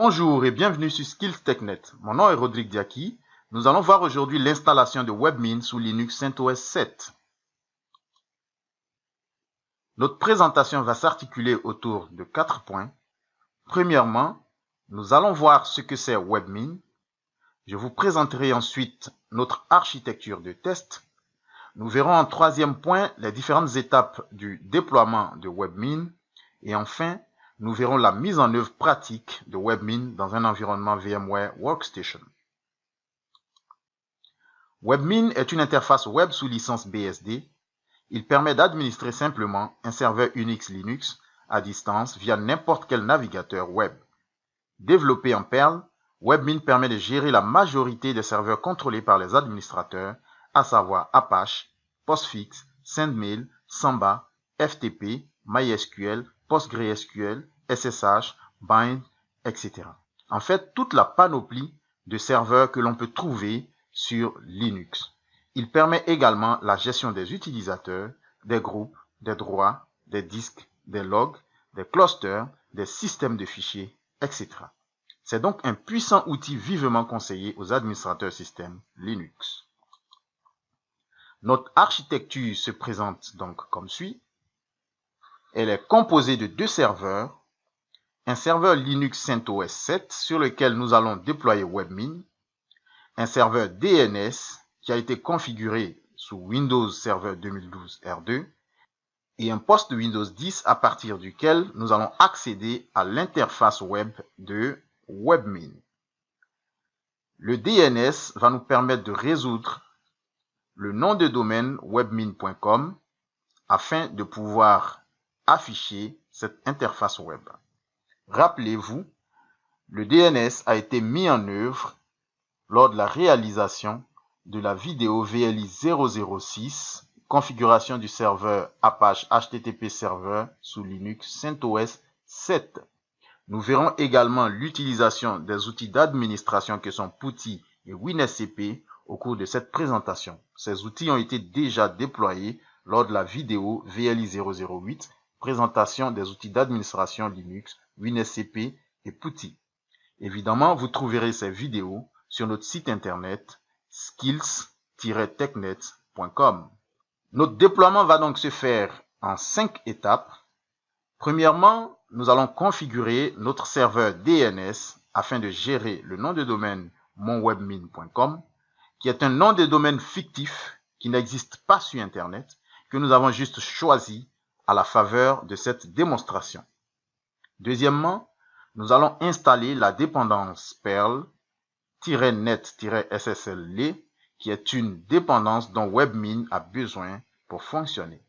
Bonjour et bienvenue sur Skills TechNet. Mon nom est Rodrigue Diaki. Nous allons voir aujourd'hui l'installation de WebMin sous Linux CentOS 7. Notre présentation va s'articuler autour de 4 points. Premièrement, nous allons voir ce que c'est WebMin. Je vous présenterai ensuite notre architecture de test. Nous verrons en troisième point les différentes étapes du déploiement de WebMin. Et enfin, nous verrons la mise en œuvre pratique de WebMin dans un environnement VMware Workstation. WebMin est une interface web sous licence BSD. Il permet d'administrer simplement un serveur Unix Linux à distance via n'importe quel navigateur web. Développé en Perl, WebMin permet de gérer la majorité des serveurs contrôlés par les administrateurs, à savoir Apache, Postfix, SendMail, Samba, FTP, MySQL, PostgreSQL, SSH, Bind, etc. En fait, toute la panoplie de serveurs que l'on peut trouver sur Linux. Il permet également la gestion des utilisateurs, des groupes, des droits, des disques, des logs, des clusters, des systèmes de fichiers, etc. C'est donc un puissant outil vivement conseillé aux administrateurs système Linux. Notre architecture se présente donc comme suit. Elle est composée de deux serveurs, un serveur Linux CentOS 7 sur lequel nous allons déployer WebMin, un serveur DNS qui a été configuré sous Windows Server 2012 R2 et un poste Windows 10 à partir duquel nous allons accéder à l'interface web de WebMin. Le DNS va nous permettre de résoudre le nom de domaine webmin.com afin de pouvoir afficher cette interface web. Rappelez-vous, le DNS a été mis en œuvre lors de la réalisation de la vidéo VLI 006, configuration du serveur Apache HTTP Server sous Linux CentOS 7. Nous verrons également l'utilisation des outils d'administration que sont PuTTY et WinSCP au cours de cette présentation. Ces outils ont été déjà déployés lors de la vidéo VLI 008, présentation des outils d'administration Linux, WinSCP et PuTTY. Évidemment, vous trouverez ces vidéos sur notre site internet skills-technet.com. Notre déploiement va donc se faire en 5 étapes. Premièrement, nous allons configurer notre serveur DNS afin de gérer le nom de domaine monwebmin.com, qui est un nom de domaine fictif qui n'existe pas sur Internet, que nous avons juste choisi à la faveur de cette démonstration. Deuxièmement, nous allons installer la dépendance Perl-net-SSL qui est une dépendance dont WebMin a besoin pour fonctionner.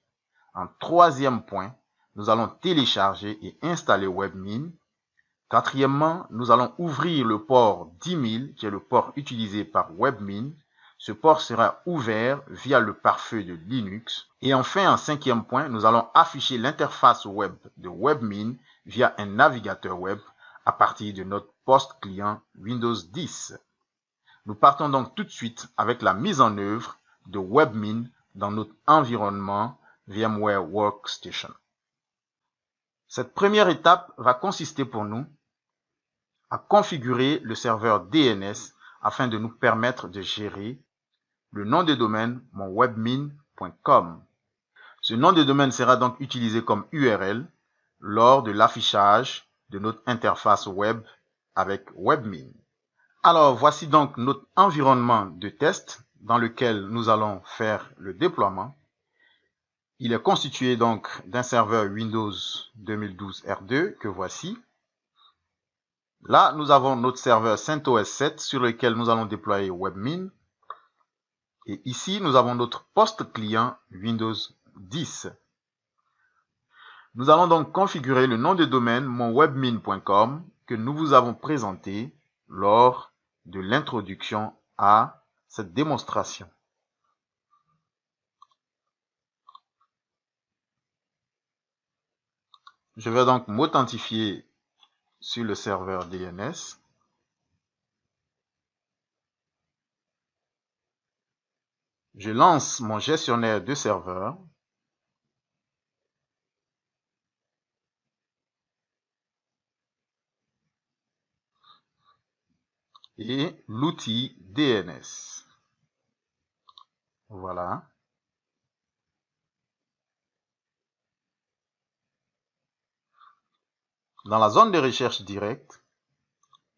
En troisième point, nous allons télécharger et installer WebMin. Quatrièmement, nous allons ouvrir le port 10 000 qui est le port utilisé par WebMin. Ce port sera ouvert via le pare-feu de Linux. Et enfin, en cinquième point, nous allons afficher l'interface web de WebMin via un navigateur web à partir de notre poste client Windows 10. Nous partons donc tout de suite avec la mise en œuvre de WebMin dans notre environnement VMware Workstation. Cette première étape va consister pour nous à configurer le serveur DNS afin de nous permettre de gérer le nom de domaine monwebmin.com. Ce nom de domaine sera donc utilisé comme URL lors de l'affichage de notre interface web avec WebMin. Alors, voici donc notre environnement de test dans lequel nous allons faire le déploiement. Il est constitué donc d'un serveur Windows 2012 R2 que voici. Là, nous avons notre serveur CentOS 7 sur lequel nous allons déployer WebMin. Et ici, nous avons notre poste client Windows 10. Nous allons donc configurer le nom de domaine monwebmin.com que nous vous avons présenté lors de l'introduction à cette démonstration. Je vais donc m'authentifier sur le serveur DNS. Je lance mon gestionnaire de serveur. et l'outil DNS. Voilà. Dans la zone de recherche directe,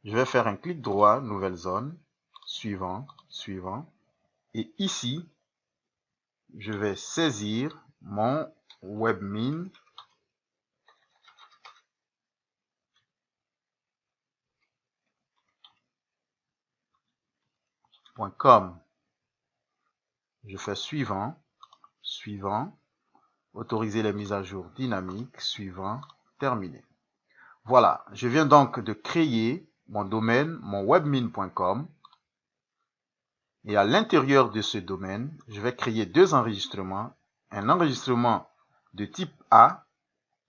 je vais faire un clic droit, nouvelle zone, suivant, suivant. Et ici, je vais saisir mon webmin.com. Je fais suivant, suivant, autoriser les mises à jour dynamiques, suivant, terminé. Voilà, je viens donc de créer mon domaine, mon webmin.com. Et à l'intérieur de ce domaine, je vais créer deux enregistrements. Un enregistrement de type A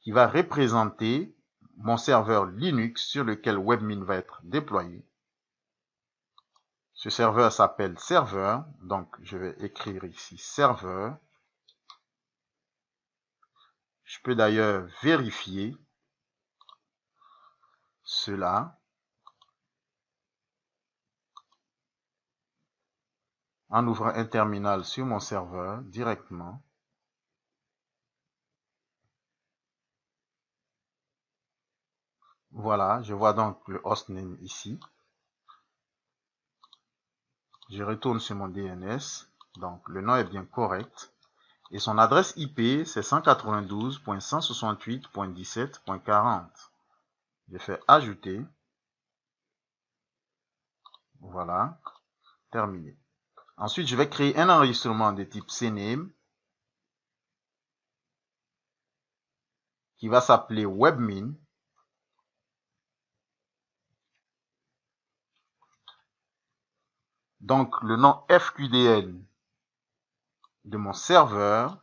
qui va représenter mon serveur Linux sur lequel webmin va être déployé. Ce serveur s'appelle serveur, donc je vais écrire ici serveur. Je peux d'ailleurs vérifier cela en ouvrant un terminal sur mon serveur directement. Voilà, je vois donc le hostname ici. Je retourne sur mon DNS, donc le nom est bien correct. Et son adresse IP, c'est 192.168.17.40. Je fais ajouter. Voilà, terminé. Ensuite, je vais créer un enregistrement de type CNAME qui va s'appeler webmin. Donc, le nom FQDN de mon serveur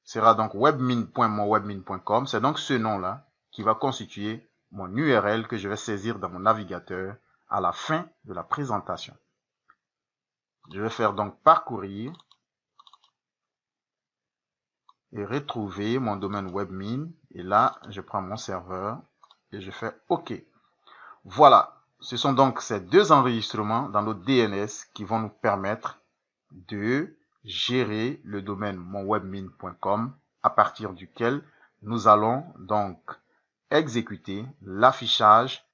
sera donc webmin.monwebmin.com. C'est donc ce nom-là qui va constituer mon URL que je vais saisir dans mon navigateur à la fin de la présentation. Je vais faire donc parcourir et retrouver mon domaine webmin. Et là, je prends mon serveur et je fais OK. Voilà, ce sont donc ces deux enregistrements dans notre DNS qui vont nous permettre de gérer le domaine monwebmin.com à partir duquel nous allons donc exécuter l'affichage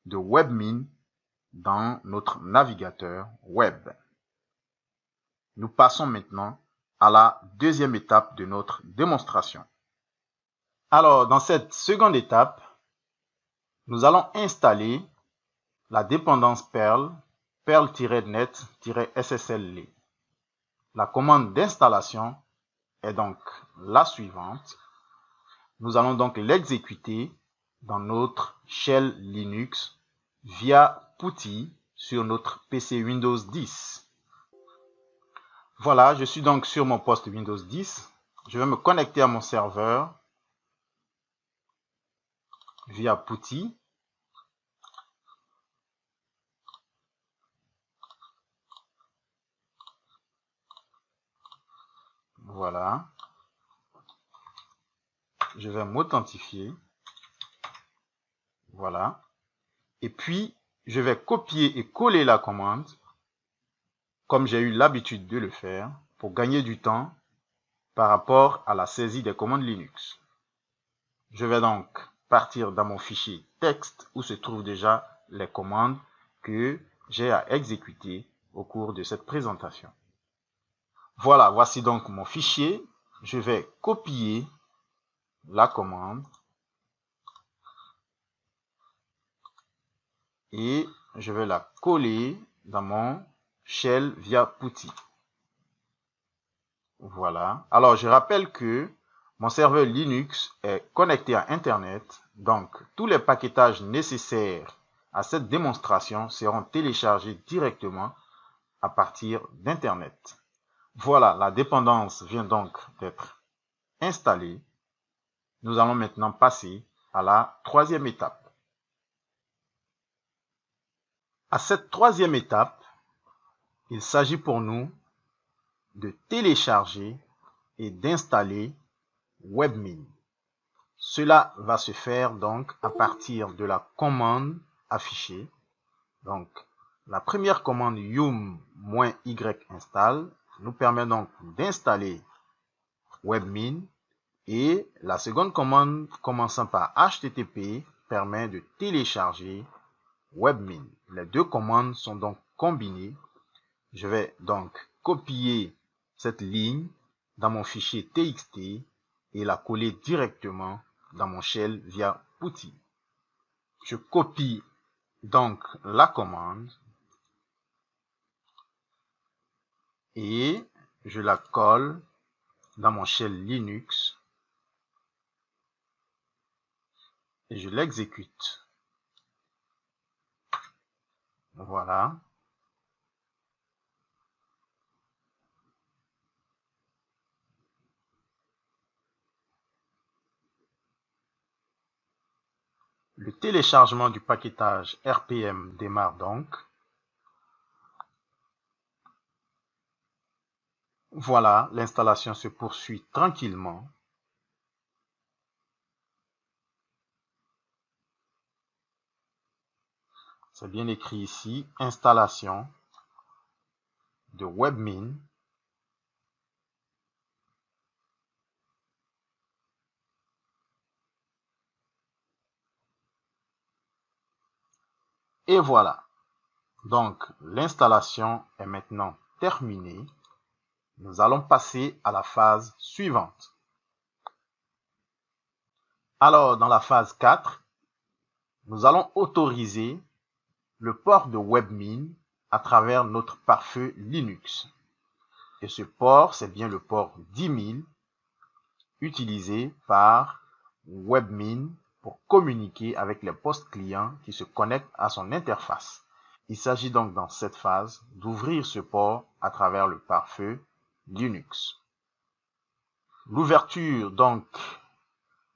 de webmin dans notre navigateur web. Nous passons maintenant à la deuxième étape de notre démonstration. Alors, dans cette seconde étape, nous allons installer la dépendance Perl, perl-net-ssl. La commande d'installation est donc la suivante. Nous allons donc l'exécuter dans notre shell Linux via PuTTY sur notre PC Windows 10. Voilà, je suis donc sur mon poste Windows 10. Je vais me connecter à mon serveur via PuTTY. Voilà. Je vais m'authentifier. Voilà. Et puis, je vais copier et coller la commande, comme j'ai eu l'habitude de le faire, pour gagner du temps par rapport à la saisie des commandes Linux. Je vais donc partir dans mon fichier texte où se trouvent déjà les commandes que j'ai à exécuter au cours de cette présentation. Voilà, voici donc mon fichier. Je vais copier la commande et je vais la coller dans mon shell via PuTTY. Voilà. Alors, je rappelle que mon serveur Linux est connecté à Internet, donc tous les paquetages nécessaires à cette démonstration seront téléchargés directement à partir d'Internet. Voilà, la dépendance vient donc d'être installée. Nous allons maintenant passer à la troisième étape. À cette troisième étape, il s'agit pour nous de télécharger et d'installer webmin. Cela va se faire donc à partir de la commande affichée. Donc, La première commande yum-y install nous permet donc d'installer webmin et la seconde commande commençant par http permet de télécharger webmin. Les deux commandes sont donc combinées. Je vais donc copier cette ligne dans mon fichier txt et la coller directement dans mon shell via PuTTY. Je copie donc la commande et je la colle dans mon shell Linux et je l'exécute. Voilà. Le téléchargement du paquetage RPM démarre donc. Voilà, l'installation se poursuit tranquillement. C'est bien écrit ici, installation de webmin. Et voilà. Donc, l'installation est maintenant terminée. Nous allons passer à la phase suivante. Alors, dans la phase 4, nous allons autoriser le port de webmin à travers notre pare-feu Linux. Et ce port, c'est bien le port 10 000 utilisé par webmin pour communiquer avec les postes clients qui se connectent à son interface. Il s'agit donc dans cette phase d'ouvrir ce port à travers le pare-feu Linux. L'ouverture donc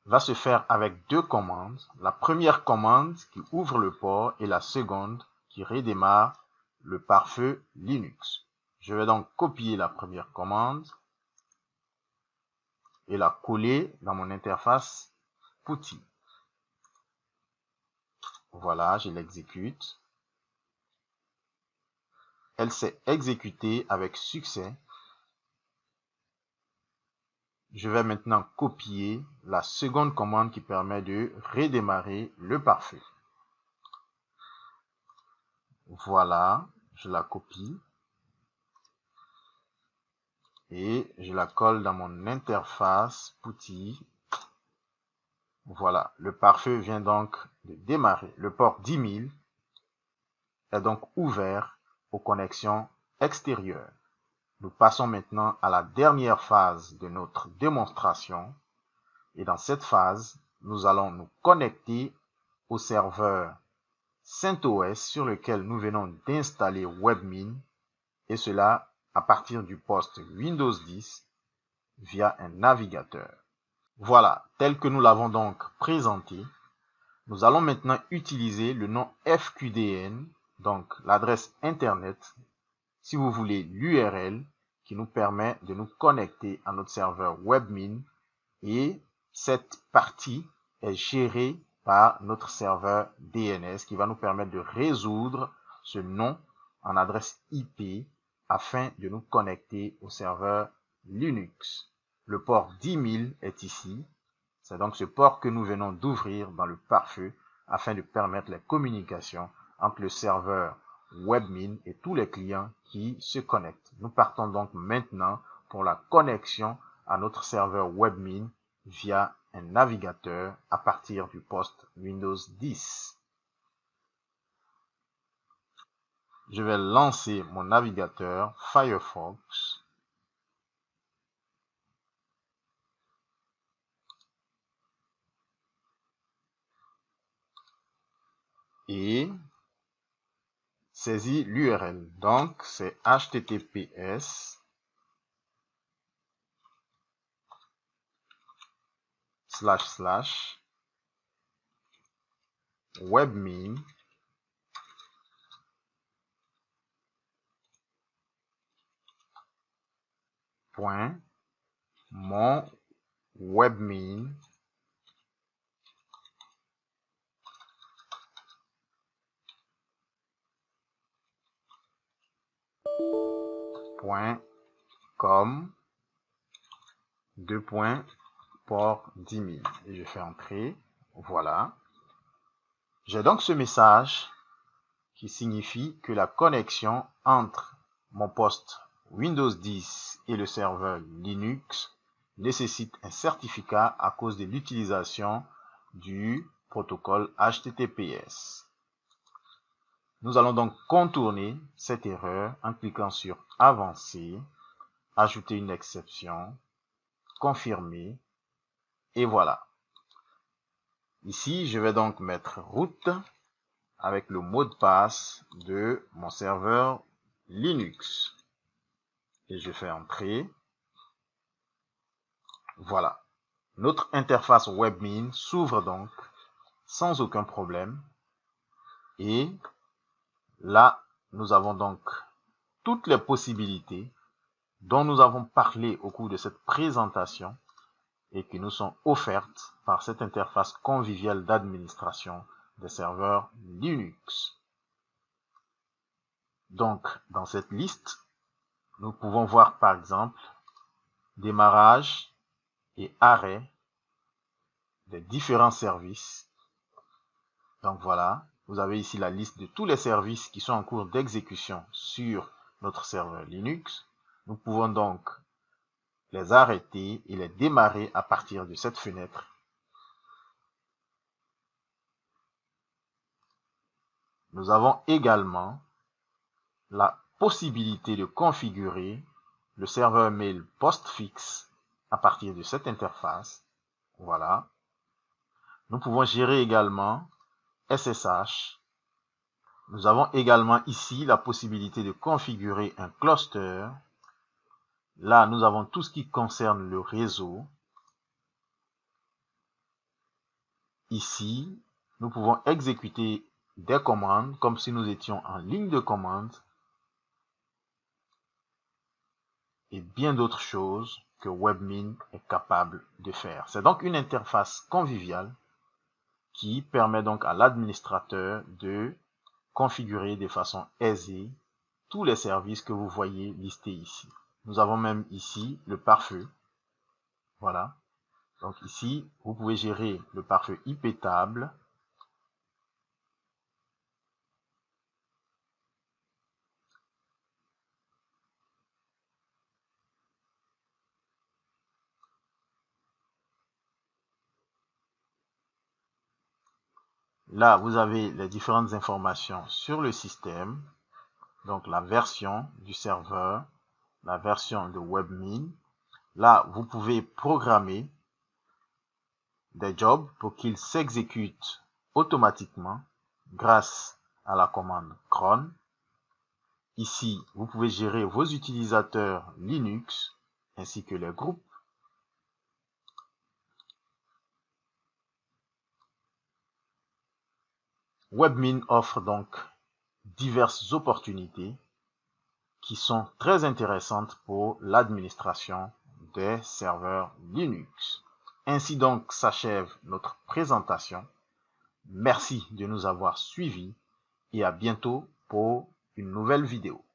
va se faire avec deux commandes. La première commande qui ouvre le port et la seconde qui redémarre le pare-feu Linux. Je vais donc copier la première commande et la coller dans mon interface PuTTY. Voilà, je l'exécute. Elle s'est exécutée avec succès. Je vais maintenant copier la seconde commande qui permet de redémarrer le pare-feu. Voilà, je la copie et je la colle dans mon interface PuTTY. Voilà, le pare-feu vient donc de démarrer. Le port 10 000 est donc ouvert aux connexions extérieures. Nous passons maintenant à la dernière phase de notre démonstration. Et dans cette phase, nous allons nous connecter au serveur CentOS sur lequel nous venons d'installer webmin, et cela à partir du poste Windows 10 via un navigateur. Voilà, tel que nous l'avons donc présenté, nous allons maintenant utiliser le nom FQDN, donc l'adresse internet, si vous voulez l'URL, qui nous permet de nous connecter à notre serveur webmin, et cette partie est gérée par notre serveur DNS qui va nous permettre de résoudre ce nom en adresse IP afin de nous connecter au serveur Linux. Le port 10 000 est ici. C'est donc ce port que nous venons d'ouvrir dans le pare-feu afin de permettre les communications entre le serveur webmin et tous les clients qui se connectent. Nous partons donc maintenant pour la connexion à notre serveur webmin via un navigateur à partir du poste Windows 10. Je vais lancer mon navigateur Firefox. Et saisis l'URL. Donc, c'est webmin.monwebmin.com port 10 000 et je fais entrer. Voilà. J'ai donc ce message qui signifie que la connexion entre mon poste Windows 10 et le serveur Linux nécessite un certificat à cause de l'utilisation du protocole HTTPS. Nous allons donc contourner cette erreur en cliquant sur Avancer, ajouter une exception, confirmer, et voilà. Ici, je vais donc mettre route avec le mot de passe de mon serveur Linux. Et je fais entrer. Voilà. Notre interface WebMin s'ouvre donc sans aucun problème. Et là, nous avons donc toutes les possibilités dont nous avons parlé au cours de cette présentation et qui nous sont offertes par cette interface conviviale d'administration des serveurs Linux. Donc, dans cette liste, nous pouvons voir par exemple démarrage et arrêt des différents services. Donc voilà, vous avez ici la liste de tous les services qui sont en cours d'exécution sur notre serveur Linux. Nous pouvons donc les arrêter et les démarrer à partir de cette fenêtre. Nous avons également la possibilité de configurer le serveur mail postfixe à partir de cette interface. Voilà. Nous pouvons gérer également SSH. Nous avons également ici la possibilité de configurer un cluster. Là, nous avons tout ce qui concerne le réseau. Ici, nous pouvons exécuter des commandes comme si nous étions en ligne de commande et bien d'autres choses que WebMin est capable de faire. C'est donc une interface conviviale qui permet donc à l'administrateur de configurer de façon aisée tous les services que vous voyez listés ici. Nous avons même ici le pare-feu. Voilà. Donc ici, vous pouvez gérer le pare-feu IP table. Là, vous avez les différentes informations sur le système. Donc la version du serveur, la version de WebMin. Là, vous pouvez programmer des jobs pour qu'ils s'exécutent automatiquement grâce à la commande cron. Ici, vous pouvez gérer vos utilisateurs Linux ainsi que les groupes. WebMin offre donc diverses opportunités qui sont très intéressantes pour l'administration des serveurs Linux. Ainsi donc s'achève notre présentation. Merci de nous avoir suivis et à bientôt pour une nouvelle vidéo.